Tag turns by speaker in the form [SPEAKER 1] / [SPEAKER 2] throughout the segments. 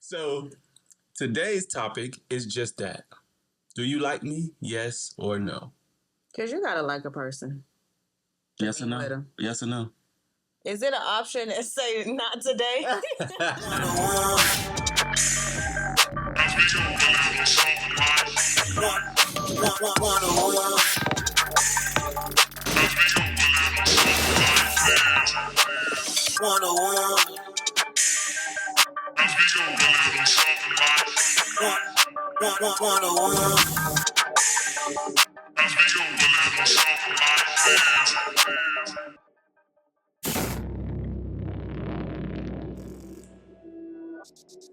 [SPEAKER 1] So today's topic is just that. Do you like me? Yes or no?
[SPEAKER 2] Because you gotta like a person.
[SPEAKER 1] Yes or
[SPEAKER 2] With
[SPEAKER 1] no?
[SPEAKER 2] 'em.
[SPEAKER 1] Yes or no?
[SPEAKER 2] Is it an option that say not today?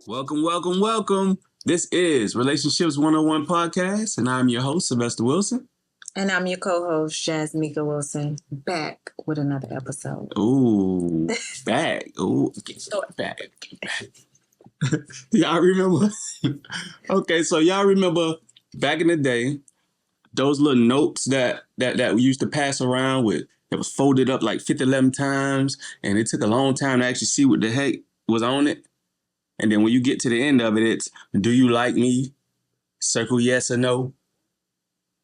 [SPEAKER 1] Welcome. This is Relationships 101 Podcast, and I'm your host, Sylvester Wilson.
[SPEAKER 2] And I'm your co-host, JasMeka Wilson, back with another episode.
[SPEAKER 1] Ooh, back. Ooh, back. Y'all remember? Okay, so y'all remember back in the day, those little notes that we used to pass around with that was folded up like 11 times, and it took a long time to actually see what the heck was on it. And then when you get to the end of it, it's, do you like me? Circle yes or no.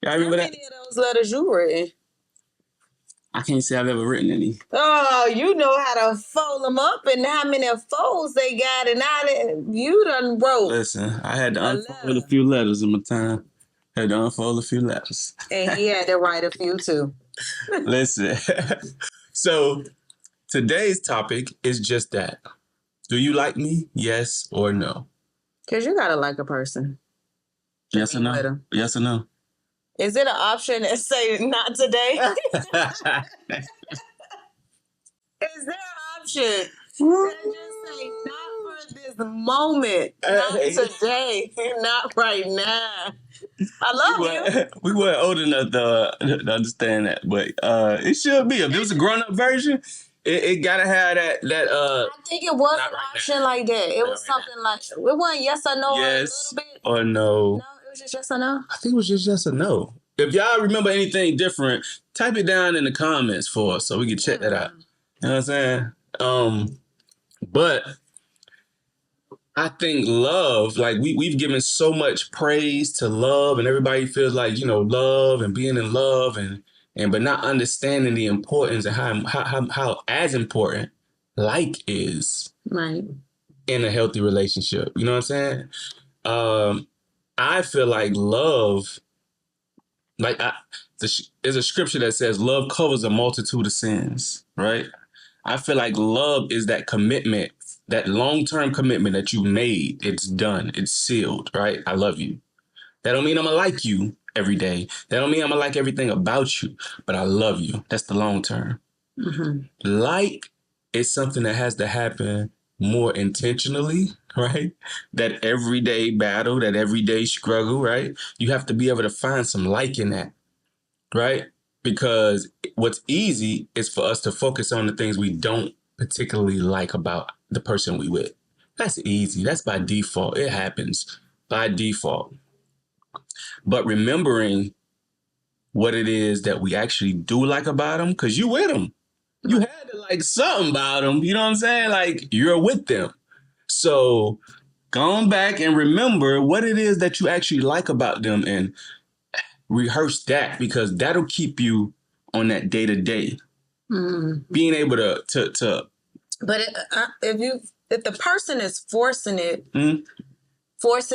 [SPEAKER 1] Y'all remember that?
[SPEAKER 2] How many of those letters you written?
[SPEAKER 1] I can't say I've ever written any.
[SPEAKER 2] Oh, you know how to fold them up and how many folds they got and how you done wrote.
[SPEAKER 1] Listen, I had to unfold a few letters in my time. Had to unfold a few letters.
[SPEAKER 2] And he had to write a few too.
[SPEAKER 1] Listen, so today's topic is just that. Do you like me? Yes or no?
[SPEAKER 2] Because you gotta like a person.
[SPEAKER 1] Yes or no? Yes or no?
[SPEAKER 2] Is it an option that say not today? Is there an option that just say not for this moment, not today, not right now? I love you.
[SPEAKER 1] We weren't old enough to understand that, but it should be. If it was a grown-up version, it gotta have that.
[SPEAKER 2] I think it was an option like that. It was something like it wasn't yes or no.
[SPEAKER 1] Yes
[SPEAKER 2] a little bit
[SPEAKER 1] or no.
[SPEAKER 2] No, it was just yes or no.
[SPEAKER 1] I think it was just yes or no. If y'all remember anything different, type it down in the comments for us so we can check that out. You know what I'm saying? But I think love, like we've given so much praise to love, and everybody feels like, love and being in love and but not understanding the importance and how as important like is
[SPEAKER 2] Right.
[SPEAKER 1] in a healthy relationship. You know what I'm saying? I feel like love, there's a scripture that says love covers a multitude of sins, right? I feel like love is that commitment, that long-term commitment that you made. It's done. It's sealed, right? I love you. That don't mean I'm going to like you every day. That don't mean I'm going to like everything about you, but I love you. That's the long term.
[SPEAKER 2] Mm-hmm.
[SPEAKER 1] Like is something that has to happen more intentionally, right? That everyday battle, that everyday struggle, right? You have to be able to find some like in that, right? Because what's easy is for us to focus on the things we don't particularly like about the person we with. That's easy. That's by default. It happens by default. But remembering what it is that we actually do like about them, because you with them. You had to like something about them. You know what I'm saying? Like you're with them. So going back and remember what it is that you actually like about them and rehearse that, because that'll keep you on that day to day. Being able to.
[SPEAKER 2] But if the person is forcing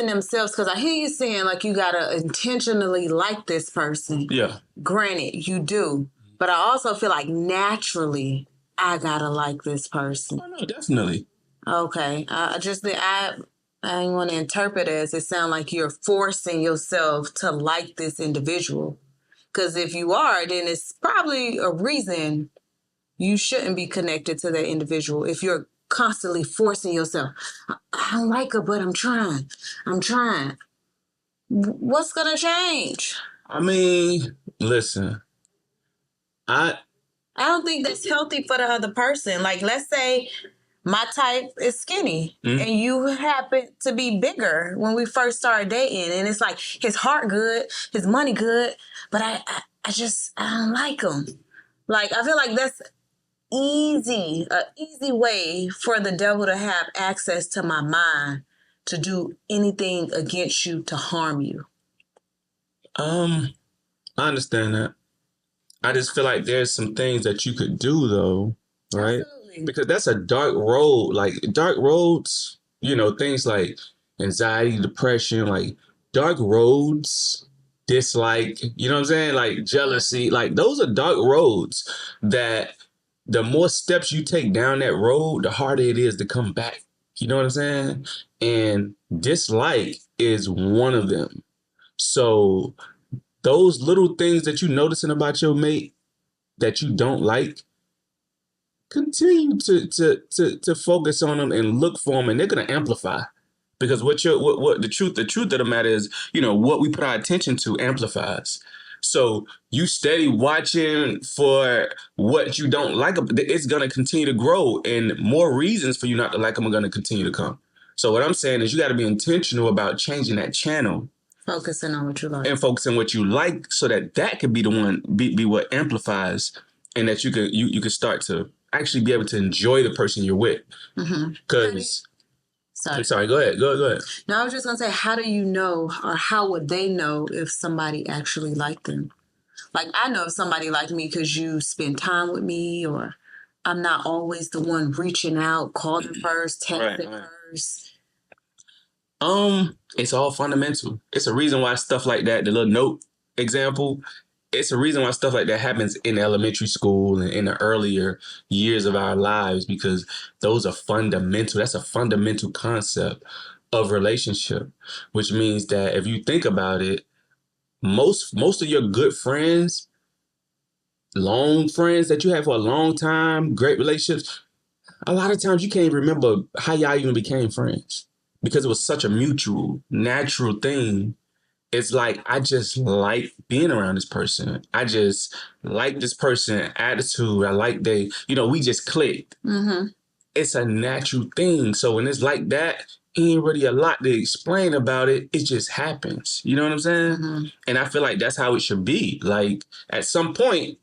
[SPEAKER 2] themselves, because I hear you saying like you gotta intentionally like this person.
[SPEAKER 1] Yeah.
[SPEAKER 2] Granted, you do, but I also feel like naturally I gotta like this person.
[SPEAKER 1] Oh no, definitely.
[SPEAKER 2] Okay, I didn't want to interpret it as it sound like you're forcing yourself to like this individual. Because if you are, then it's probably a reason you shouldn't be connected to that individual. If you're constantly forcing yourself, I don't like her, but I'm trying. What's gonna change?
[SPEAKER 1] I mean, listen, I
[SPEAKER 2] don't think that's healthy for the other person. Like, let's say my type is skinny and you happen to be bigger when we first started dating. And it's like his heart good, his money good, but I don't like him. Like, I feel like that's an easy way for the devil to have access to my mind to do anything against you to harm you?
[SPEAKER 1] I understand that. I just feel like there's some things that you could do though, right?
[SPEAKER 2] Absolutely.
[SPEAKER 1] Because that's a dark road. Like dark roads, things like anxiety, depression, like dark roads, dislike, you know what I'm saying? Like jealousy, like those are dark roads that the more steps you take down that road, the harder it is to come back. You know what I'm saying? And dislike is one of them. So those little things that you noticing about your mate that you don't like, continue to focus on them and look for them, and they're gonna amplify. Because what the truth of the matter is, what we put our attention to amplifies. So you steady watching for what you don't like, it's gonna continue to grow, and more reasons for you not to like them are gonna continue to come. So what I'm saying is you got to be intentional about changing that channel.
[SPEAKER 2] Focusing on what you like.
[SPEAKER 1] And focusing on what you like so that could be the one, be what amplifies, and that you could start to actually be able to enjoy the person you're with. Because, sorry, go ahead. Go ahead.
[SPEAKER 2] No, I was just going to say, how do you know, or how would they know if somebody actually liked them? Like, I know if somebody liked me because you spend time with me, or I'm not always the one reaching out, calling first, texting first.
[SPEAKER 1] It's all fundamental. It's a reason why stuff like that, the little note example, it's a reason why stuff like that happens in elementary school and in the earlier years of our lives, because those are fundamental. That's a fundamental concept of relationship, which means that if you think about it, most of your good friends, long friends that you have for a long time, great relationships, a lot of times you can't remember how y'all even became friends, because it was such a mutual, natural thing. It's like, I just like being around this person. I just like this person attitude. I like we just clicked.
[SPEAKER 2] Mm-hmm.
[SPEAKER 1] It's a natural thing. So when it's like that, ain't really a lot to explain about it. It just happens. You know what I'm saying?
[SPEAKER 2] Mm-hmm.
[SPEAKER 1] And I feel like that's how it should be. Like at some point,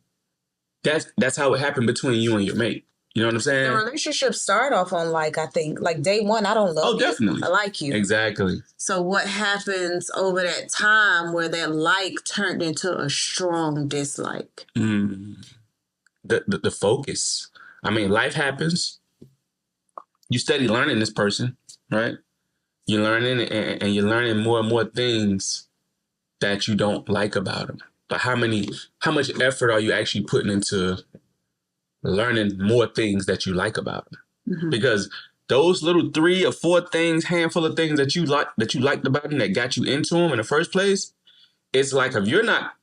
[SPEAKER 1] that's how it happened between you and your mate. You know what I'm saying?
[SPEAKER 2] The relationship start off on I think day one, I don't love you.
[SPEAKER 1] Definitely.
[SPEAKER 2] I like you.
[SPEAKER 1] Exactly.
[SPEAKER 2] So what happens over that time where that like turned into a strong dislike?
[SPEAKER 1] The focus. I mean, life happens. You study learning this person, right? You're learning and you're learning more and more things that you don't like about them. But how much effort are you actually putting into learning more things that you like about them? Mm-hmm. Because those little 3 or 4 things, handful of things that you liked about them that got you into them in the first place, it's like if you're not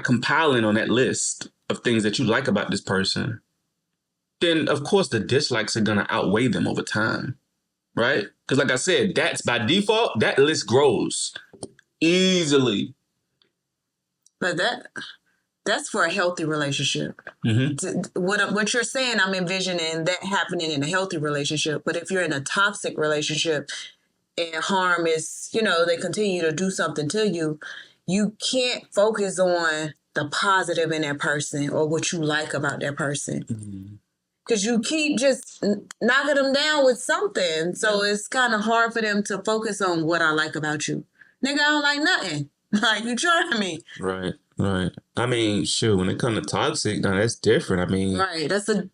[SPEAKER 1] compiling on that list of things that you like about this person, then of course the dislikes are gonna outweigh them over time, right? Because like I said, that's by default, that list grows easily.
[SPEAKER 2] But that's for a healthy relationship.
[SPEAKER 1] Mm-hmm.
[SPEAKER 2] What you're saying, I'm envisioning that happening in a healthy relationship. But if you're in a toxic relationship and harm is, they continue to do something to you, you can't focus on the positive in that person or what you like about that person. Because you keep just knocking them down with something. So it's kind of hard for them to focus on what I like about you. Nigga, I don't like nothing. Like, you trying me.
[SPEAKER 1] Right. I mean, shoot, when it comes to toxic, now that's different. I mean,
[SPEAKER 2] right. That's a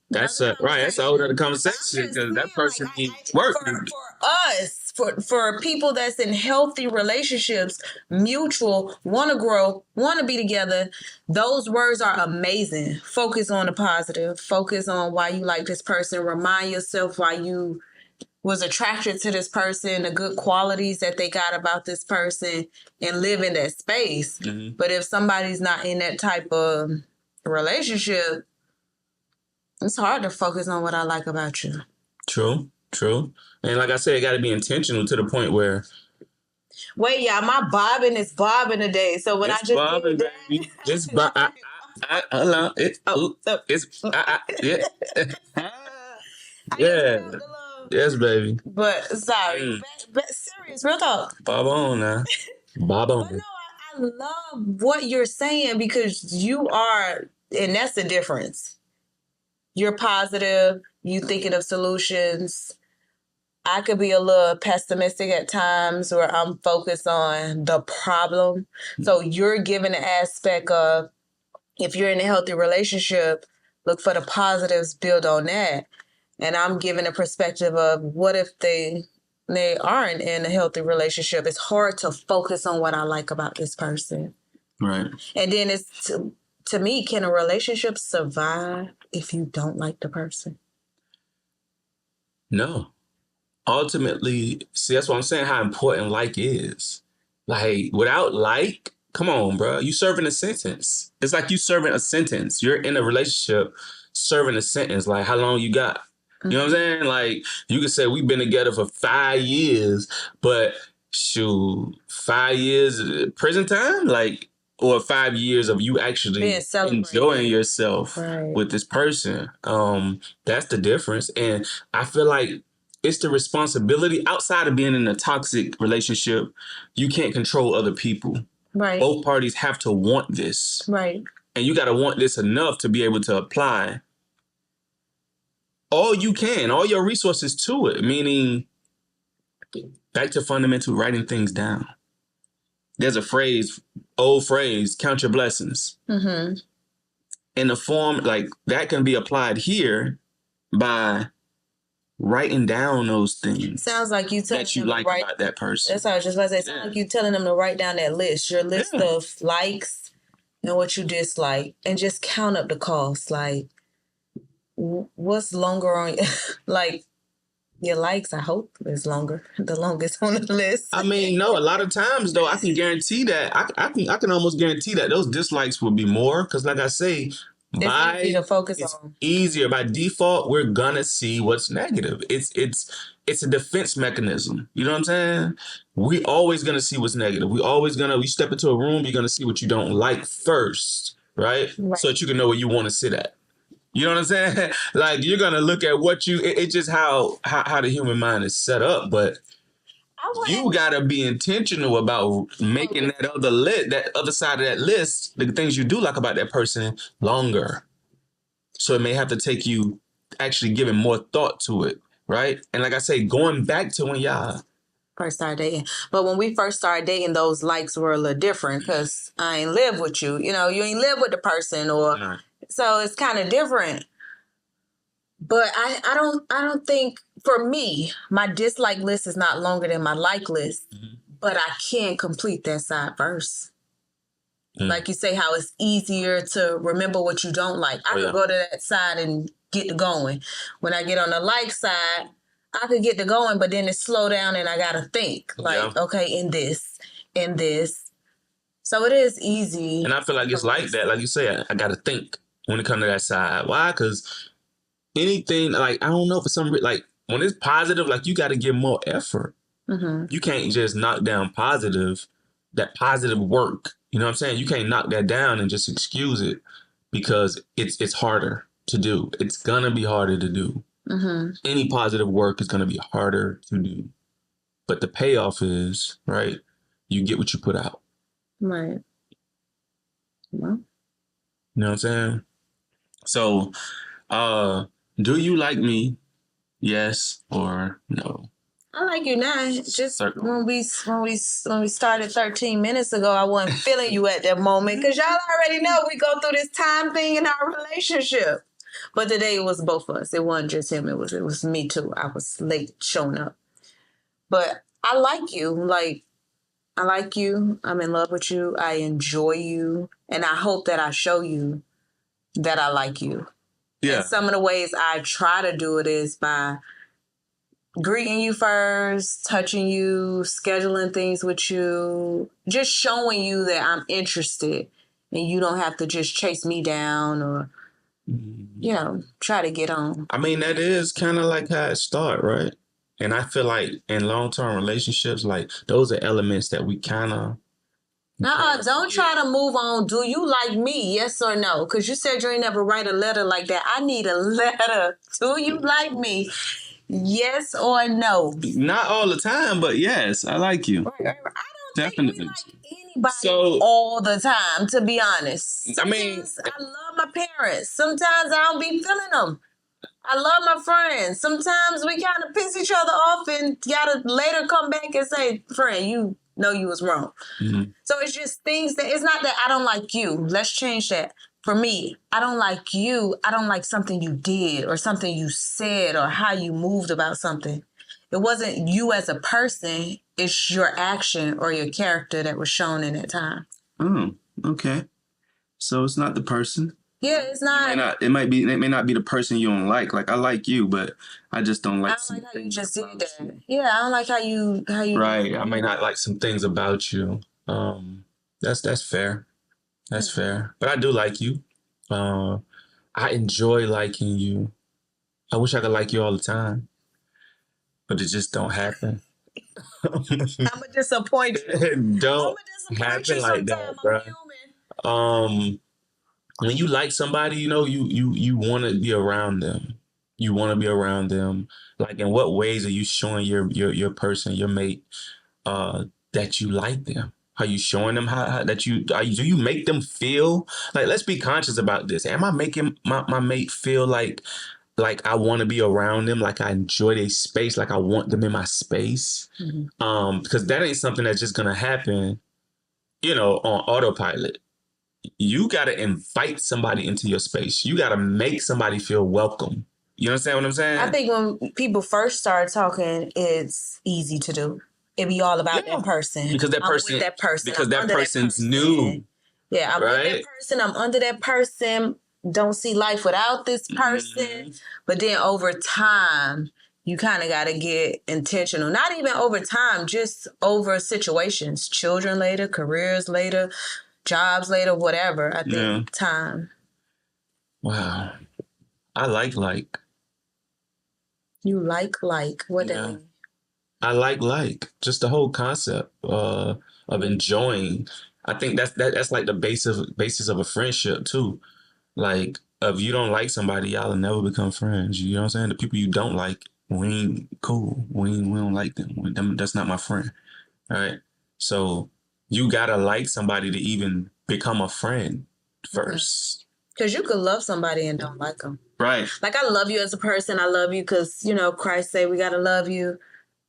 [SPEAKER 1] whole other conversation, because that person needs work.
[SPEAKER 2] For us, for people that's in healthy relationships, mutual, want to grow, want to be together, those words are amazing. Focus on the positive. Focus on why you like this person. Remind yourself why you was attracted to this person, the good qualities that they got about this person, and live in that space. Mm-hmm. But if somebody's not in that type of relationship, it's hard to focus on what I like about you.
[SPEAKER 1] True. And like I said, it got to be intentional to the point where...
[SPEAKER 2] Wait, y'all, my bobbing is bobbing today. So when it's I just bobbing, did that... baby.
[SPEAKER 1] It's bobbing. Yeah. Yes, baby.
[SPEAKER 2] But sorry, serious, real talk.
[SPEAKER 1] Bob on now. Bob on.
[SPEAKER 2] But no, I love what you're saying, because you are, and that's the difference. You're positive. You thinking of solutions. I could be a little pessimistic at times where I'm focused on the problem. So you're given the aspect of, if you're in a healthy relationship, look for the positives, build on that. And I'm given a perspective of, what if they aren't in a healthy relationship? It's hard to focus on what I like about this person.
[SPEAKER 1] Right.
[SPEAKER 2] And then it's to me, can a relationship survive if you don't like the person?
[SPEAKER 1] No. Ultimately, see, that's what I'm saying, how important like is. Like, without like, come on, bro. You serving a sentence. It's like you serving a sentence. You're in a relationship serving a sentence. Like, how long you got? You know what I'm saying? Like, you could say we've been together for 5 years, but shoot, 5 years prison time? Like, or 5 years of you actually enjoying yourself with this person. That's the difference. And I feel like it's the responsibility outside of being in a toxic relationship. You can't control other people.
[SPEAKER 2] Right.
[SPEAKER 1] Both parties have to want this.
[SPEAKER 2] Right.
[SPEAKER 1] And you got to want this enough to be able to apply all you can, all your resources to it. Meaning, back to fundamental writing things down. There's a phrase, old phrase, count your blessings. Mm-hmm. In the form, like, that can be applied here by writing down those things.
[SPEAKER 2] Sounds like you
[SPEAKER 1] that you like about that person.
[SPEAKER 2] That's what I was just about to say. Sounds like you telling them to write down that list, your list of likes and what you dislike, and just count up the cost. Like, what's longer on like your likes? I hope is longer, the longest on the list.
[SPEAKER 1] I mean, no, a lot of times though, I can guarantee that I can almost guarantee that those dislikes will be more, because, like I say,
[SPEAKER 2] it's easy to focus on.
[SPEAKER 1] Easier by default. We're gonna see what's negative. It's a defense mechanism. You know what I'm saying? We always gonna see what's negative. We step into a room, you're gonna see what you don't like first, right? So that you can know where you want to sit at. You know what I'm saying? Like, you're gonna look at what it's just how the human mind is set up. But you gotta be intentional about making that other side of that list, the things you do like about that person, longer. So it may have to take you actually giving more thought to it, right? And like I say, going back to when y'all
[SPEAKER 2] first started dating. But when we first started dating, those likes were a little different, because I ain't live with you. You know, you ain't live with the person, or so it's kind of different. But I don't think, for me, my dislike list is not longer than my like list. Mm-hmm. But I can complete that side first. Like you say, how it's easier to remember what you don't like. I could go to that side and get to going. When I get on the like side, I could get to going, but then it slow down and I got to think. Like, okay, in this. So it is easy.
[SPEAKER 1] And I feel like it's like that. Like you say, I got to think when it comes to that side. Why? Because anything, like, I don't know, for some reason, like, when it's positive, like, you got to give more effort. Mm-hmm. You can't just knock down that positive work. You know what I'm saying? You can't knock that down and just excuse it, because it's harder to do. It's going to be harder to do. Mm-hmm. Any positive work is going to be harder to do. But the payoff is, right, you get what you put out.
[SPEAKER 2] Right. Well.
[SPEAKER 1] You know what I'm saying? So, do you like me? Yes or no?
[SPEAKER 2] I like you now. Just when we started 13 minutes ago, I wasn't feeling you at that moment, because y'all already know we go through this time thing in our relationship. But today it was both of us. It wasn't just him. It was me too. I was late showing up. But I like you. Like, I like you. I'm in love with you. I enjoy you. And I hope that I show you that I like you. Yeah. And some of the ways I try to do it is by greeting you first, touching you, scheduling things with you, just showing you that I'm interested, and you don't have to just chase me down or, you know, try to get on.
[SPEAKER 1] I mean, that is kind of like how it starts, right? And I feel like in long-term relationships, like, those are elements that we kind of...
[SPEAKER 2] don't try to move on. Do you like me? Yes or no? Because you said you ain't never write a letter like that. I need a letter. Do you like me? Yes or no?
[SPEAKER 1] Not all the time, but yes, I like you.
[SPEAKER 2] Right. I don't definitely think we like anybody all the time, to be honest. Sometimes I love my parents. Sometimes I don't be feeling them. I love my friends. Sometimes we kind of piss each other off and gotta later come back and say, friend, you know you was wrong.
[SPEAKER 1] Mhm.
[SPEAKER 2] So it's just things that, it's not that I don't like you. Let's change that. For me, I don't like you. I don't like something you did or something you said or how you moved about something. It wasn't you as a person. It's your action or your character that was shown in that time.
[SPEAKER 1] Oh, okay. So it's not the person.
[SPEAKER 2] Yeah, it's not.
[SPEAKER 1] It may not be the person you don't like. Like I like you, but I just don't
[SPEAKER 2] I
[SPEAKER 1] like
[SPEAKER 2] don't
[SPEAKER 1] some
[SPEAKER 2] like how you
[SPEAKER 1] things
[SPEAKER 2] just did
[SPEAKER 1] about
[SPEAKER 2] that.
[SPEAKER 1] you.
[SPEAKER 2] Yeah, I don't like how you
[SPEAKER 1] Right. I may not like some things about you. That's fair. That's fair. But I do like you. I enjoy liking you. I wish I could like you all the time, but it just don't happen.
[SPEAKER 2] I'm a disappointment.
[SPEAKER 1] It don't
[SPEAKER 2] I'm a disappoint
[SPEAKER 1] happen
[SPEAKER 2] you
[SPEAKER 1] like
[SPEAKER 2] sometime.
[SPEAKER 1] that,
[SPEAKER 2] I'm
[SPEAKER 1] bro. Um, when you like somebody, you want to be around them. You want to be around them. Like, in what ways are you showing your person, your mate, that you like them? Are you showing them how that do you make them feel like? Let's be conscious about this. Am I making my mate feel like I want to be around them, like I enjoy their space, like I want them in my space? Because that ain't something that's just gonna happen, on autopilot. You got to invite somebody into your space. You got to make somebody feel welcome. You understand what I'm saying?
[SPEAKER 2] I think when people first start talking, it's easy to do. It be all about that person.
[SPEAKER 1] Because that
[SPEAKER 2] I'm
[SPEAKER 1] person,
[SPEAKER 2] with that person.
[SPEAKER 1] because
[SPEAKER 2] I'm
[SPEAKER 1] that
[SPEAKER 2] under
[SPEAKER 1] person's
[SPEAKER 2] person.
[SPEAKER 1] new.
[SPEAKER 2] Yeah, I'm with that
[SPEAKER 1] Right?
[SPEAKER 2] person. I'm under that person. Don't see life without this person.
[SPEAKER 1] Mhm.
[SPEAKER 2] But then over time, you kind of got to get intentional. Not even over time, just over situations. Children later, careers later, jobs later, whatever. I think
[SPEAKER 1] Yeah.
[SPEAKER 2] time.
[SPEAKER 1] Wow. I like.
[SPEAKER 2] You like what that
[SPEAKER 1] Yeah.
[SPEAKER 2] mean?
[SPEAKER 1] I like just the whole concept of enjoying. I think that's like the basis of a friendship too. Like, if you don't like somebody, y'all will never become friends. You know what I'm saying? The people you don't like, we ain't cool. We don't like them. That's not my friend. All right. So you gotta like somebody to even become a friend first.
[SPEAKER 2] Because you could love somebody and don't like them.
[SPEAKER 1] Right.
[SPEAKER 2] Like, I love you as a person. I love you because, Christ say we got to love you.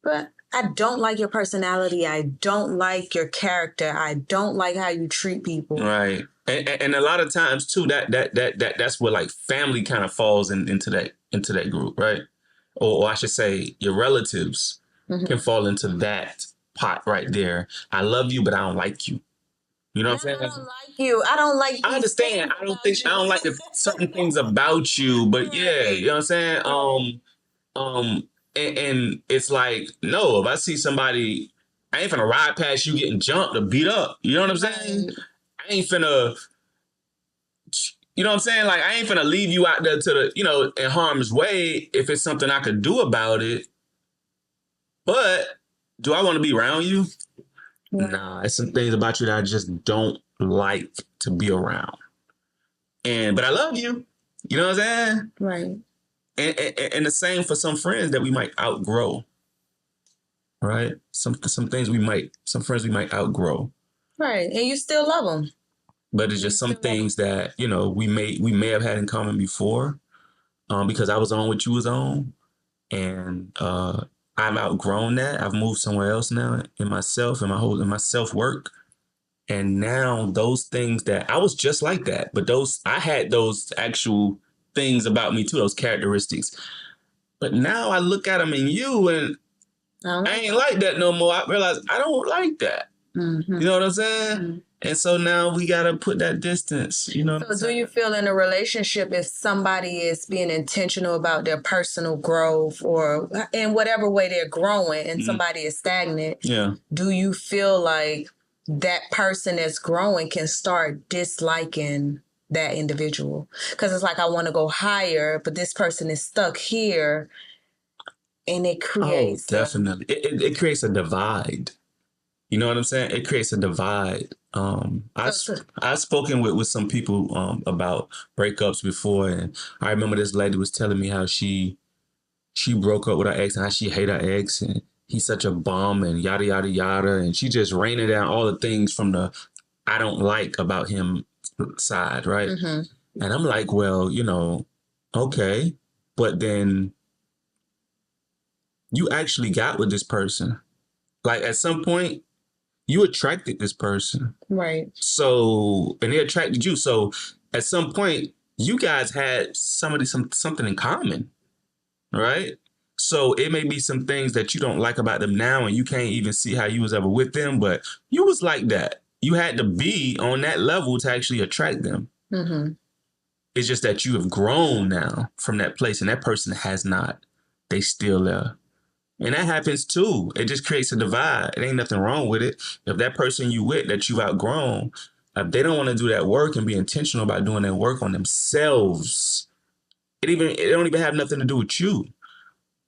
[SPEAKER 2] But I don't like your personality. I don't like your character. I don't like how you treat people.
[SPEAKER 1] Right. And a lot of times too, that's where like family kind of falls into that group, right? Or I should say your relatives can fall into that pot right there. I love you, but I don't like you. You know what I'm
[SPEAKER 2] I
[SPEAKER 1] saying?
[SPEAKER 2] don't like you. I don't like
[SPEAKER 1] I
[SPEAKER 2] these
[SPEAKER 1] understand.
[SPEAKER 2] things about
[SPEAKER 1] I don't like certain things about you, but yeah, you know what I'm saying? And it's like, no, if I see somebody, I ain't finna ride past you getting jumped or beat up. You know what I'm saying? I ain't finna, you know what I'm saying? Like, I ain't finna leave you out there to in harm's way if it's something I could do about it. But do I want to be around you? Nah, it's some things about you that I just don't like to be around. But I love you. You know what I'm saying?
[SPEAKER 2] Right.
[SPEAKER 1] And the same for some friends that we might outgrow. Right? Some friends we might outgrow.
[SPEAKER 2] Right. And you still love them.
[SPEAKER 1] But it's just some things that, we may have had in common before. Because I was on what you was on. And I've outgrown that. I've moved somewhere else now in myself and in my self-work. And now those things that I was just like that, but I had those actual things about me too, those characteristics. But now I look at them in you and I ain't like that no more. I realize I don't like that.
[SPEAKER 2] Mm-hmm.
[SPEAKER 1] You know what I'm saying? Mm-hmm. And so now we got to put that distance,
[SPEAKER 2] So do you feel in a relationship, if somebody is being intentional about their personal growth or in whatever way they're growing and somebody is stagnant, do you feel like that person that's growing can start disliking that individual? Because it's like, I want to go higher, but this person is stuck here, and it creates...
[SPEAKER 1] Oh, definitely. It creates a divide. You know what I'm saying? It creates a divide. I've spoken with some people about breakups before, and I remember this lady was telling me how she broke up with her ex and how she hated her ex, and he's such a bum and yada yada yada, and she just raining down all the things from the I don't like about him side, right? Mm-hmm. And I'm like, well, okay, but then you actually got with this person. Like at some point, you attracted this person.
[SPEAKER 2] Right.
[SPEAKER 1] So, and they attracted you. So at some point, you guys had something in common, right? So it may be some things that you don't like about them now, and you can't even see how you was ever with them, but you was like that. You had to be on that level to actually attract them.
[SPEAKER 2] Mm-hmm.
[SPEAKER 1] It's just that you have grown now from that place, and that person has not. They still there. And that happens too. It just creates a divide. It ain't nothing wrong with it. If that person you with that you've outgrown, if they don't want to do that work and be intentional about doing that work on themselves, it don't even have nothing to do with you.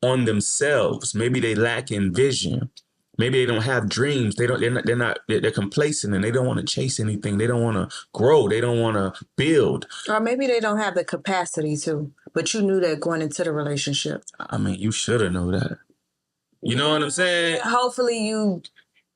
[SPEAKER 1] On themselves. Maybe they lack in vision. Maybe they don't have dreams. They're complacent and they don't want to chase anything. They don't want to grow. They don't want to build.
[SPEAKER 2] Or maybe they don't have the capacity to, but you knew that going into the relationship.
[SPEAKER 1] I mean, you should have known that. You know what I'm saying?
[SPEAKER 2] Hopefully you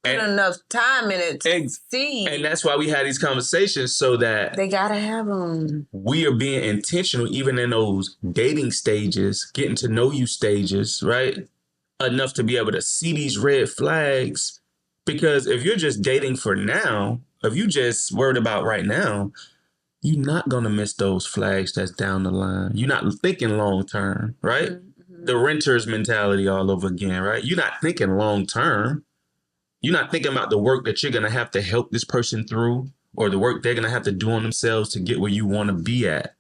[SPEAKER 2] put enough time in it to see.
[SPEAKER 1] And that's why we had these conversations, so that
[SPEAKER 2] they gotta have them.
[SPEAKER 1] We are being intentional even in those dating stages, getting to know you stages, right? Enough to be able to see these red flags. Because if you're just dating for now, if you just worried about right now, you're not going to miss those flags that's down the line. You're not thinking long term, right? Mm-hmm. The renter's mentality all over again, right? You're not thinking long term. You're not thinking about the work that you're going to have to help this person through, or the work they're going to have to do on themselves to get where you want to be at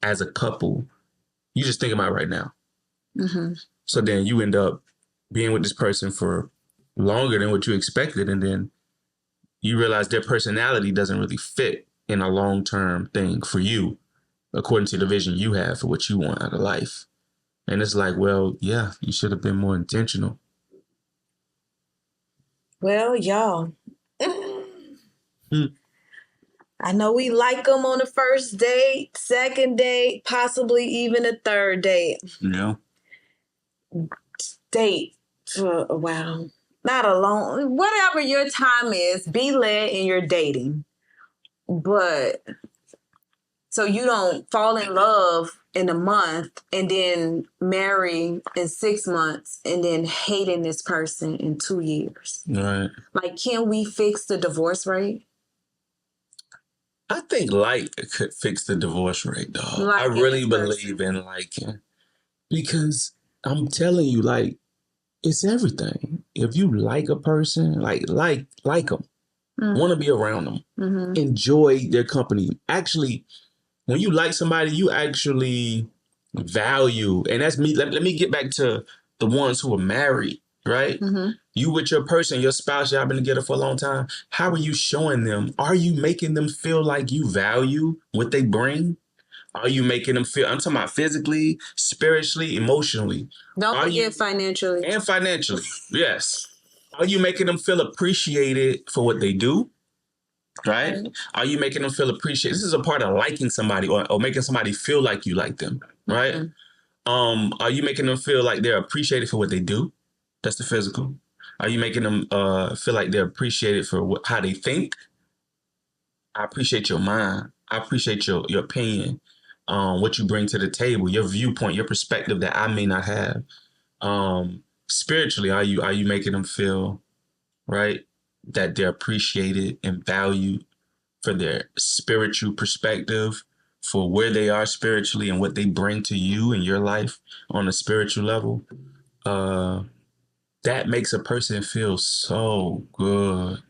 [SPEAKER 1] as a couple. You just think about right now. Mm-hmm. So then you end up being with this person for longer than what you expected, and then you realize their personality doesn't really fit in a long-term thing for you, according to the vision you have for what you want out of life. And it's like, well, yeah, you should have been more intentional.
[SPEAKER 2] Well, y'all, I know we like them on the first date, second date, possibly even a third date.
[SPEAKER 1] Yeah.
[SPEAKER 2] Date for a while. Not alone. Whatever your time is, be led in your dating. But so you don't fall in love in a month and then marry in 6 months and then hating this person in 2 years.
[SPEAKER 1] Right.
[SPEAKER 2] Like, can we fix the divorce rate?
[SPEAKER 1] I think like could fix the divorce rate, dog. I really believe in liking. Because I'm telling you, like, it's everything. If you like a person, like them, want to be around them, enjoy their company. Actually, when you like somebody, you actually value, and that's me. Let me get back to the ones who are married, right? Mm-hmm. You with your person, your spouse, y'all been together for a long time. How are you showing them? Are you making them feel like you value what they bring? Are you making them feel, I'm talking about physically, spiritually, emotionally.
[SPEAKER 2] Don't forget financially.
[SPEAKER 1] And financially, yes. Are you making them feel appreciated for what they do? Right? Are you making them feel appreciated? This is a part of liking somebody or making somebody feel like you like them, right? Mm-hmm. Are you making them feel like they're appreciated for what they do? That's the physical. Are you making them feel like they're appreciated for how they think? I appreciate your mind. I appreciate your opinion. What you bring to the table, your viewpoint, your perspective that I may not have. Spiritually, are you making them feel, right, that they're appreciated and valued for their spiritual perspective, for where they are spiritually and what they bring to you in your life on a spiritual level? That makes a person feel so good.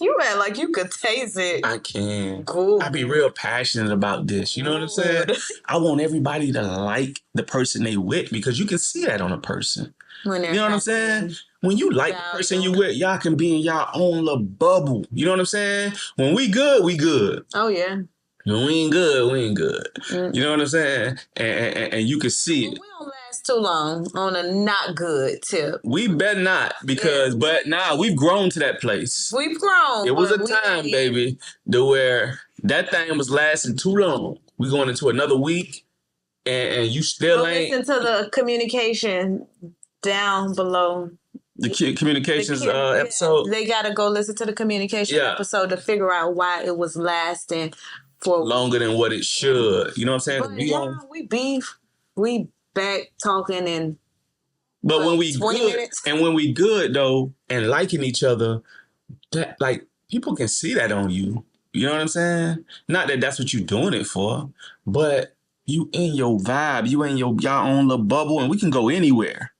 [SPEAKER 2] You act like you could taste it.
[SPEAKER 1] I can.
[SPEAKER 2] Cool.
[SPEAKER 1] I be real passionate about this. You know what I'm saying? I want everybody to like the person they with, because you can see that on a person. You know what I'm saying? When you like the person you with, y'all can be in y'all own little bubble. You know what I'm saying? When we good, we good.
[SPEAKER 2] Oh, yeah.
[SPEAKER 1] When we ain't good, we ain't good. Mm-hmm. You know what I'm saying? And you can see it.
[SPEAKER 2] We don't last too long on a not good tip.
[SPEAKER 1] We better not, because, but nah, we've grown to that place.
[SPEAKER 2] We've grown.
[SPEAKER 1] It was a time, baby, to where that thing was lasting too long. We going into another week, and you still ain't.
[SPEAKER 2] Listen to the communication down below.
[SPEAKER 1] The communications episode.
[SPEAKER 2] They got to go listen to the communication episode to figure out why it was lasting for
[SPEAKER 1] longer than what it should. You know what I'm saying?
[SPEAKER 2] But we beef. We back talking and
[SPEAKER 1] But when we
[SPEAKER 2] 20
[SPEAKER 1] good,
[SPEAKER 2] minutes.
[SPEAKER 1] and when we good though, and liking each other, that like people can see that on you. You know what I'm saying? Not that that's what you're doing it for, but you in your vibe, you in y'all own little bubble, and we can go anywhere.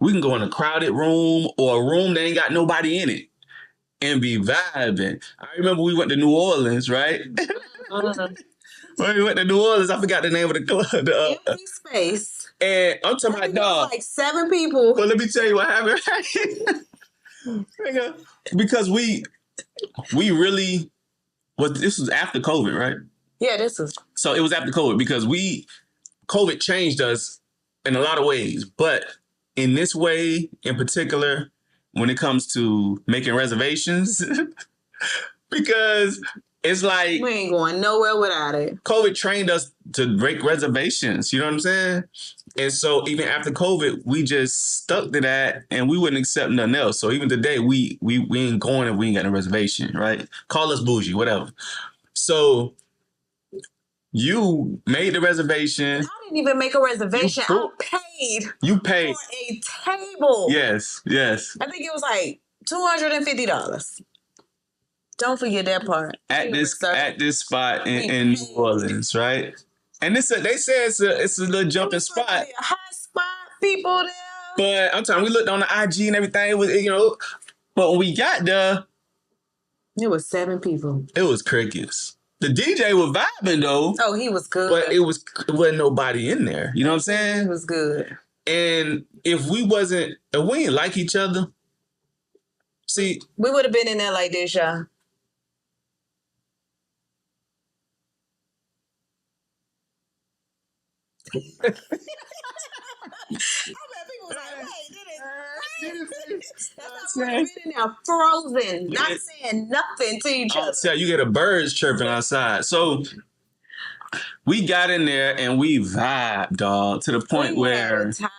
[SPEAKER 1] We can go in a crowded room or a room that ain't got nobody in it and be vibing. I remember we went to New Orleans, right? When we went to New Orleans, I forgot the name of the club.
[SPEAKER 2] Empty space.
[SPEAKER 1] And I'm talking about dog.
[SPEAKER 2] Like 7 people.
[SPEAKER 1] Well, let me tell you what happened. Because we really this was after COVID, right?
[SPEAKER 2] Yeah, this was.
[SPEAKER 1] So it was after COVID because COVID changed us in a lot of ways, but in this way in particular, when it comes to making reservations, because it's like
[SPEAKER 2] we ain't going nowhere without it.
[SPEAKER 1] COVID trained us to break reservations. You know what I'm saying? And so even after COVID, we just stuck to that, and we wouldn't accept nothing else. So even today, we ain't going if we ain't got a reservation, right? Call us bougie, whatever. So you made the reservation.
[SPEAKER 2] I didn't even make a reservation. I paid.
[SPEAKER 1] You paid
[SPEAKER 2] for a table.
[SPEAKER 1] Yes.
[SPEAKER 2] I think it was like $250. Don't forget that part.
[SPEAKER 1] At this spot in New Orleans, right? And they say it's a little jumping spot.
[SPEAKER 2] A hot spot, people there.
[SPEAKER 1] But I'm telling you, we looked on the IG and everything. It was, but when we got there,
[SPEAKER 2] it was 7 people.
[SPEAKER 1] It was crickets. The DJ was vibing though.
[SPEAKER 2] Oh, he was good.
[SPEAKER 1] But it wasn't nobody in there. You know what I'm saying?
[SPEAKER 2] He was good.
[SPEAKER 1] And if we ain't like each other, see,
[SPEAKER 2] we would have been in there like this, y'all. I bet people was like, wait, that's why we've been in there frozen, not saying nothing to each other.
[SPEAKER 1] So you get a birds chirping outside. So we got in there and we vibed, dog, to the point where the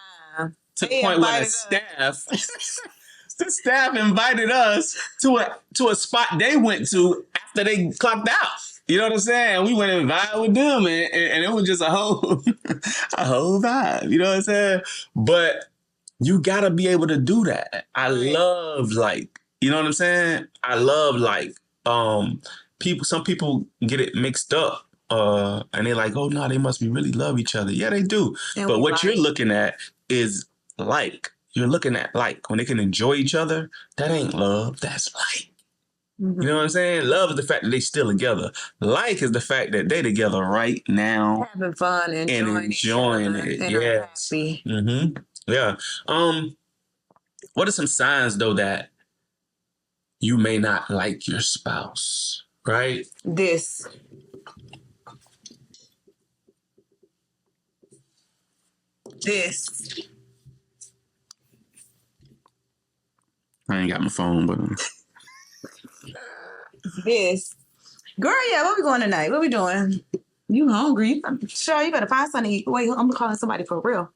[SPEAKER 1] staff invited us to a spot they went to after they clocked out. You know what I'm saying? We went and vibed with them, and it was just a whole vibe. You know what I'm saying? But you gotta be able to do that. I love you know what I'm saying? I love people. Some people get it mixed up, and they're like, oh no, they must be really love each other. Yeah, they do. And but what you're looking at is you're looking at when they can enjoy each other. That ain't love. That's like. Mm-hmm. You know what I'm saying? Love is the fact that they still together. Like is the fact that they together right now,
[SPEAKER 2] having fun and enjoying
[SPEAKER 1] it. Yes. Mm-hmm. Yeah. What are some signs though that you may not like your spouse? Right.
[SPEAKER 2] This.
[SPEAKER 1] I ain't got my phone, but.
[SPEAKER 2] This. Girl, yeah, what we going tonight? What we doing? You hungry? Sure, you better find something to eat. Wait, I'm calling somebody for real.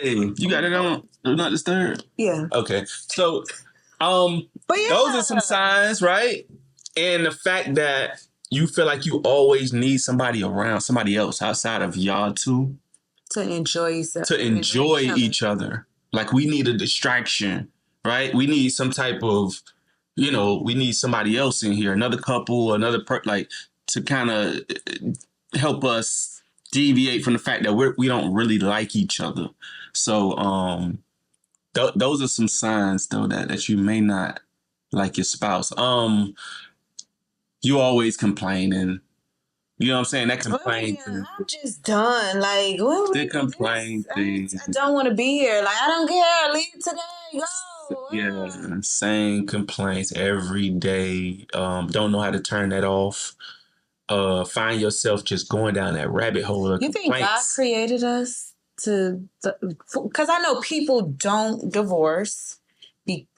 [SPEAKER 1] Hey, you got it on Do Not Disturb?
[SPEAKER 2] Yeah.
[SPEAKER 1] Okay. So, those are some signs, right? And the fact that you feel like you always need somebody around, somebody else outside of y'all two.
[SPEAKER 2] To enjoy yourself.
[SPEAKER 1] To enjoy each other. Like we need a distraction, right? We need some type of, we need somebody else in here, another couple, another to kind of help us deviate from the fact that we don't really like each other. So those are some signs though that you may not like your spouse. You always complaining. You know what I'm saying? That complaint.
[SPEAKER 2] I'm just done. Like,
[SPEAKER 1] the complaint thing.
[SPEAKER 2] I don't want to be here. Like, I don't care. Leave today. Go.
[SPEAKER 1] Yeah, same complaints every day. Don't know how to turn that off. Find yourself just going down that rabbit hole of complaints.
[SPEAKER 2] You think God created us because I know people don't divorce.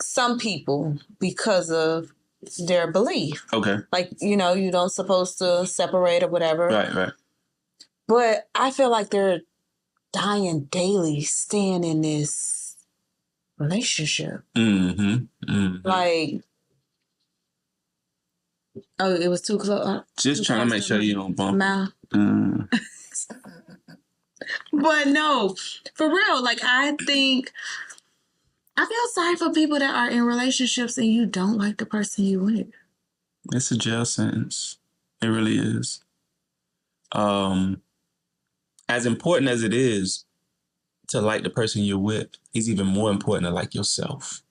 [SPEAKER 2] Some people because of their belief.
[SPEAKER 1] Okay.
[SPEAKER 2] Like, you don't supposed to separate or whatever.
[SPEAKER 1] Right.
[SPEAKER 2] But I feel like they're dying daily staying in this relationship.
[SPEAKER 1] Mm-hmm.
[SPEAKER 2] Like, oh, it was too close.
[SPEAKER 1] Just trying to make sure you don't bump.
[SPEAKER 2] Mouth. But no, for real, like I think I feel sorry for people that are in relationships and you don't like the person you with.
[SPEAKER 1] It's a jail sentence. It really is. As important as it is to like the person you're with, it's even more important to like yourself.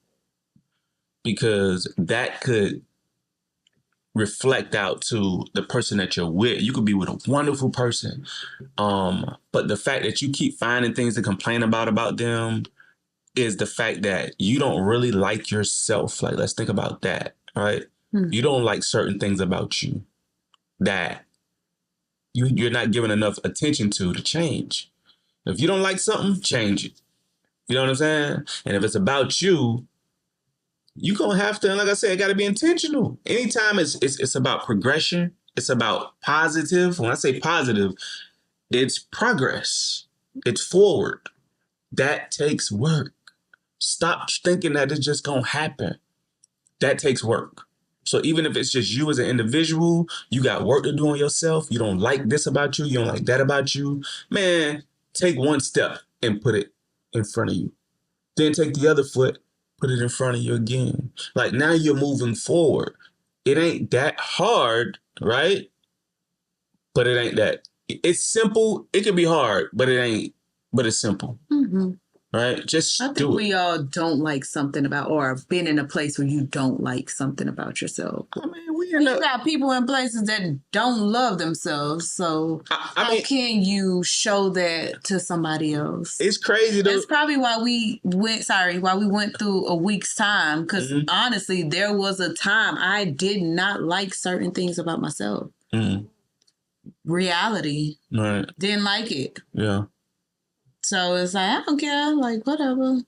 [SPEAKER 1] Because that could reflect out to the person that you're with. You could be with a wonderful person. But the fact that you keep finding things to complain about them is the fact that you don't really like yourself. Like, let's think about that, right? You don't like certain things about you that you're not giving enough attention to change. If you don't like something, change it. You know what I'm saying? And if it's about you, you're going to have to, like I said, it got to be intentional. Anytime it's about progression, it's about positive. When I say positive, it's progress. It's forward. That takes work. Stop thinking that it's just going to happen. That takes work. So even if it's just you as an individual, you got work to do on yourself. You don't like this about you. You don't like that about you. Man, take one step and put it in front of you. Then take the other foot, put it in front of you again. Like now you're moving forward. It ain't that hard, right? But it ain't that. It's simple. It can be hard, but it ain't. But it's simple. Mm-hmm. Right? Just
[SPEAKER 2] I think
[SPEAKER 1] do it.
[SPEAKER 2] we all don't like something about, or have been in a place where you don't like something about yourself. I mean, you got people in places that don't love themselves. So how can you show that to somebody else?
[SPEAKER 1] It's crazy though.
[SPEAKER 2] That's probably why we went through a week's time. Because honestly, there was a time I did not like certain things about myself. Mm. Reality. Right. Didn't like it. Yeah. So it's like, I don't care, like, whatever.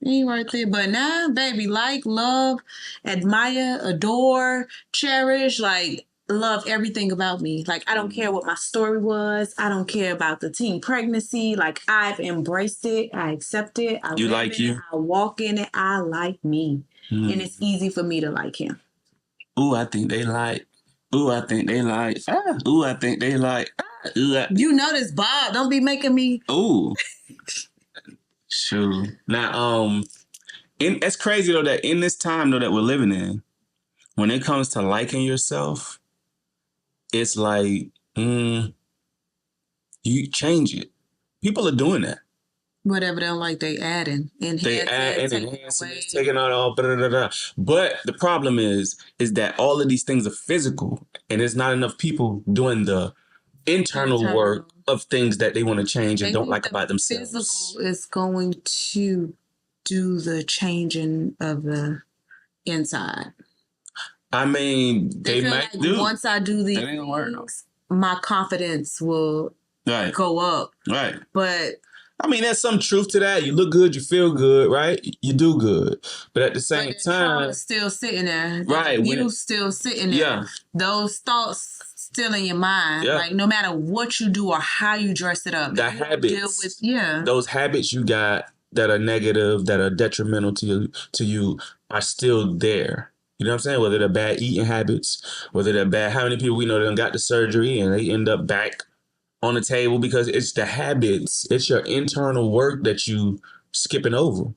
[SPEAKER 2] Ain't right there. But now, baby, like, love, admire, adore, cherish, like, love everything about me. Like, I don't care what my story was. I don't care about the teen pregnancy. Like, I've embraced it. I accept it. I live in it. I walk in it. I like me. And it's easy for me to like him.
[SPEAKER 1] Ooh, I think they like. Ooh, I think they like. Ooh, I think they like.
[SPEAKER 2] You know this, Bob. Don't be making me.
[SPEAKER 1] Ooh. Shoot. Now, it's crazy though that in this time though that we're living in, when it comes to liking yourself, it's like, you change it. People are doing that.
[SPEAKER 2] Whatever they don't like, they adding.
[SPEAKER 1] They add and enhancing, taking out all, blah, blah, blah. But the problem is that all of these things are physical, and there's not enough people doing the internal work of things that they want to change and don't like about themselves.
[SPEAKER 2] Physical is going to do the changing of the inside.
[SPEAKER 1] I mean, they might
[SPEAKER 2] like do. Once I do these things, my confidence will go up. Right. But
[SPEAKER 1] I mean, there's some truth to that. You look good, you feel good, right? You do good. But at the same time,
[SPEAKER 2] still sitting there.
[SPEAKER 1] Right.
[SPEAKER 2] You still sitting there. Yeah. Those thoughts still in your mind. Yeah. Like no matter what you do or how you dress it up.
[SPEAKER 1] The habits. Those habits you got that are negative, that are detrimental to you are still there. You know what I'm saying? Whether they're bad eating habits, whether they're bad, how many people we know that got the surgery and they end up back on the table because it's the habits. It's your internal work that you skipping over.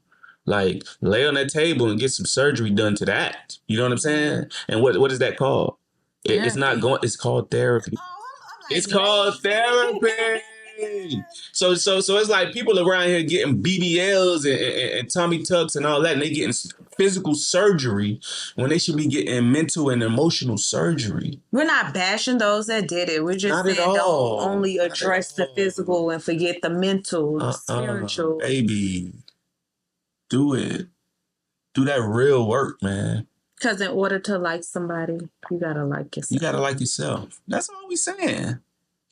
[SPEAKER 1] Like lay on that table and get some surgery done to that. You know what I'm saying? And what is that called? It's not going. It's called therapy. It's called therapy. So it's like people around here getting BBLs and tummy tucks and all that, and they getting physical surgery when they should be getting mental and emotional surgery.
[SPEAKER 2] We're not bashing those that did it. We're just saying don't only address the physical and forget the mental, the spiritual.
[SPEAKER 1] Baby, do it. Do that real work, man.
[SPEAKER 2] Because in order to like somebody, you gotta like yourself.
[SPEAKER 1] You gotta like yourself. That's all we saying.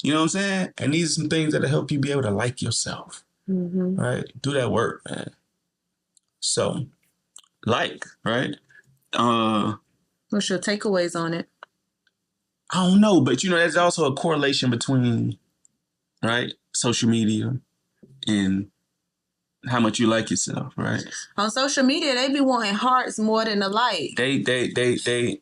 [SPEAKER 1] You know what I'm saying? And these are some things that'll help you be able to like yourself. Mm-hmm. Right? Do that work, man. So, right?
[SPEAKER 2] What's your takeaways on it?
[SPEAKER 1] I don't know, but there's also a correlation between, right, social media and how much you like yourself, right?
[SPEAKER 2] On social media, they be wanting hearts more than a like.
[SPEAKER 1] The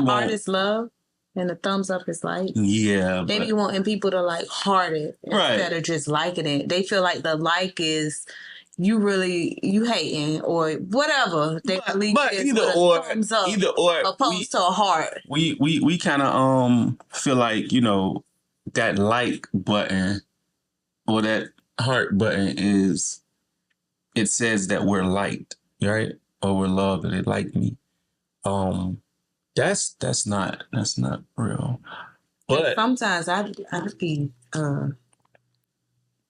[SPEAKER 2] artist love. And the thumbs up is like,
[SPEAKER 1] Yeah,
[SPEAKER 2] maybe you wanting people to like heart it instead of just liking it. They feel like the like is you hating or whatever. They believe
[SPEAKER 1] but
[SPEAKER 2] it is with a thumbs up, opposed to a heart.
[SPEAKER 1] We kind of feel like, you know, that like button or that heart button is, it says that we're liked, right? Or we're loved, or they like me. That's not real. But
[SPEAKER 2] sometimes I'd be on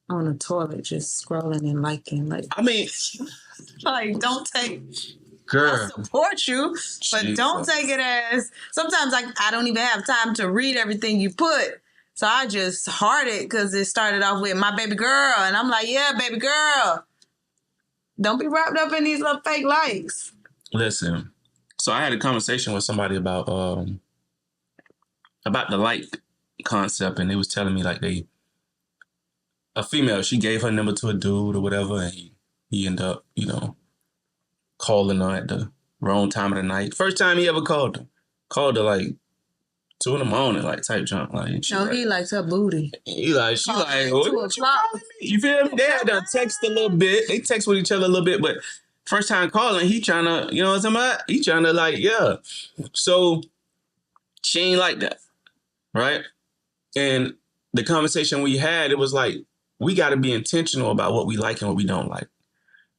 [SPEAKER 2] the toilet just scrolling and liking. Like,
[SPEAKER 1] I mean,
[SPEAKER 2] like, don't take.
[SPEAKER 1] girl,
[SPEAKER 2] I support you, but don't take it as. Sometimes I don't even have time to read everything you put, so I just heart it because it started off with my baby girl, and I'm like, yeah, baby girl. Don't be wrapped up in these little fake likes.
[SPEAKER 1] Listen, so I had a conversation with somebody about the like concept, and they was telling me like a female, she gave her number to a dude or whatever, and he ended up, you know, calling her at the wrong time of the night. First time he ever called her like 2 a.m, like type junk. Like,
[SPEAKER 2] no, he likes her booty.
[SPEAKER 1] She like, what you calling me? You feel me? They had to text a little bit. They text with each other a little bit, but first time calling, he trying to, you know what I'm talking about? He trying to like, yeah. So she ain't like that, right? And the conversation we had, it was like, we got to be intentional about what we like and what we don't like.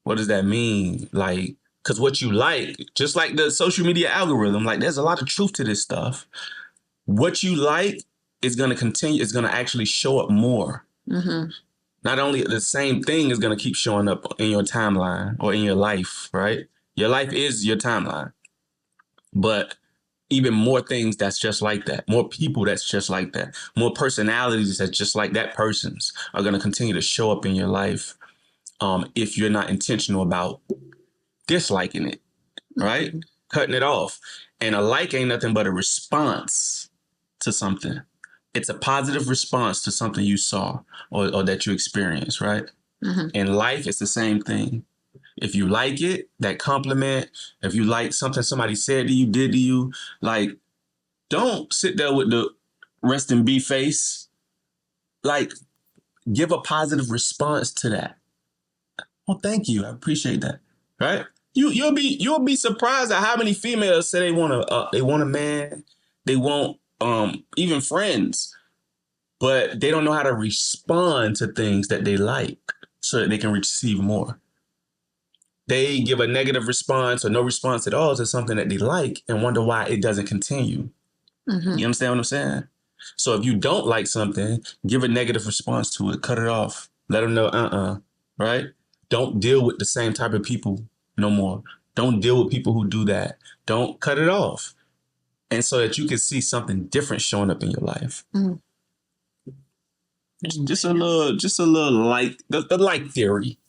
[SPEAKER 1] What does that mean? Like, because what you like, just like the social media algorithm, like there's a lot of truth to this stuff. What you like is going to continue, is going to actually show up more. Mm-hmm. Not only the same thing is going to keep showing up in your timeline or in your life, right? Your life is your timeline. But even more things that's just like that, more people that's just like that, more personalities that's just like that person's are going to continue to show up in your life if you're not intentional about disliking it, right? Mm-hmm. Cutting it off. And a like ain't nothing but a response to something. It's a positive response to something you saw or that you experienced, right? Mm-hmm. In life, it's the same thing. If you like it, that compliment, if you like something somebody said to you, did to you, like, don't sit there with the rest in be face. Like, give a positive response to that. Oh, thank you. I appreciate that. Right? You'll be surprised at how many females say they want a man, they want even friends, but they don't know how to respond to things that they like so that they can receive more. They give a negative response or no response at all to something that they like and wonder why it doesn't continue. Mm-hmm. You understand what I'm saying? So if you don't like something, give a negative response to it. Cut it off. Let them know, right? Don't deal with the same type of people no more. Don't deal with people who do that. Don't cut it off. And so that you can see something different showing up in your life. Mm-hmm. Just a little like the like theory.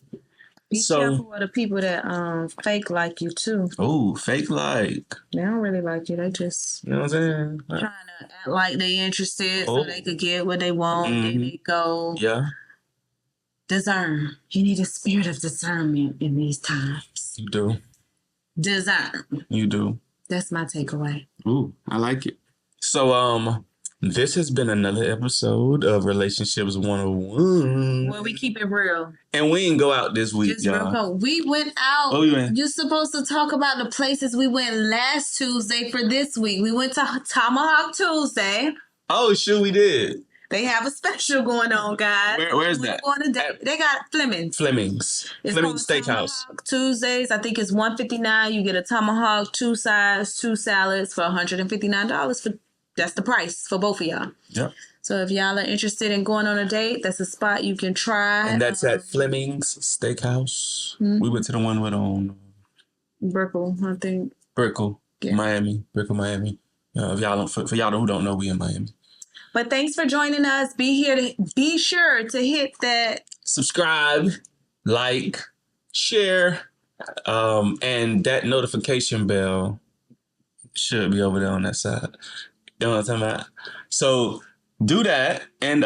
[SPEAKER 2] Be careful with the people that fake like you too.
[SPEAKER 1] Oh, fake like.
[SPEAKER 2] They don't really like you. They just,
[SPEAKER 1] you know what I'm saying?
[SPEAKER 2] Trying to act like they interested so they could get what they want. Mm-hmm. Then they go.
[SPEAKER 1] Yeah.
[SPEAKER 2] Discern. You need a spirit of discernment in these times.
[SPEAKER 1] You do.
[SPEAKER 2] Discern.
[SPEAKER 1] You do.
[SPEAKER 2] That's my takeaway.
[SPEAKER 1] Ooh, I like it. So, this has been another episode of Relationships 101.
[SPEAKER 2] Where we keep it real.
[SPEAKER 1] And we didn't go out this week, just y'all. Real
[SPEAKER 2] cool. We went out.
[SPEAKER 1] Oh, you went?
[SPEAKER 2] You're supposed to talk about the places we went last Tuesday for this week. We went to Tomahawk Tuesday.
[SPEAKER 1] Oh, sure we did.
[SPEAKER 2] They have a special going on, guys.
[SPEAKER 1] Where's that?
[SPEAKER 2] They got Fleming's.
[SPEAKER 1] Fleming's Steakhouse.
[SPEAKER 2] Tuesdays, I think it's $159. You get a tomahawk, 2 sides, 2 salads for $159 that's the price for both of y'all. Yep. So if y'all are interested in going on a date, that's a spot you can try.
[SPEAKER 1] And that's at Fleming's Steakhouse. Mm-hmm. We went to the one with
[SPEAKER 2] Brickell, I think.
[SPEAKER 1] Brickell, yeah. Miami. Brickell, Miami. If y'all don't, for y'all who don't know, we in Miami.
[SPEAKER 2] But thanks for joining us. Be sure to hit that
[SPEAKER 1] subscribe, like, share, and that notification bell should be over there on that side. You know what I'm talking about? So do that, and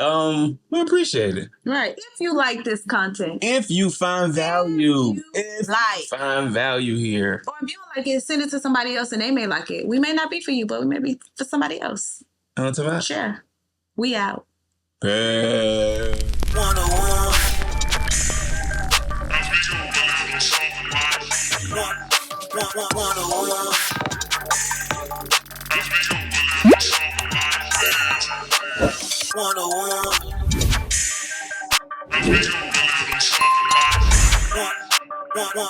[SPEAKER 1] we appreciate it.
[SPEAKER 2] Right. If you like this content.
[SPEAKER 1] If you find value. If you find value here.
[SPEAKER 2] Or if you don't like it, send it to somebody else and they may like it. We may not be for you, but we may be for somebody else.
[SPEAKER 1] On to that?
[SPEAKER 2] Sure. We out.
[SPEAKER 1] Bad.
[SPEAKER 3] 101. One, one,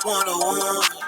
[SPEAKER 3] one, 101.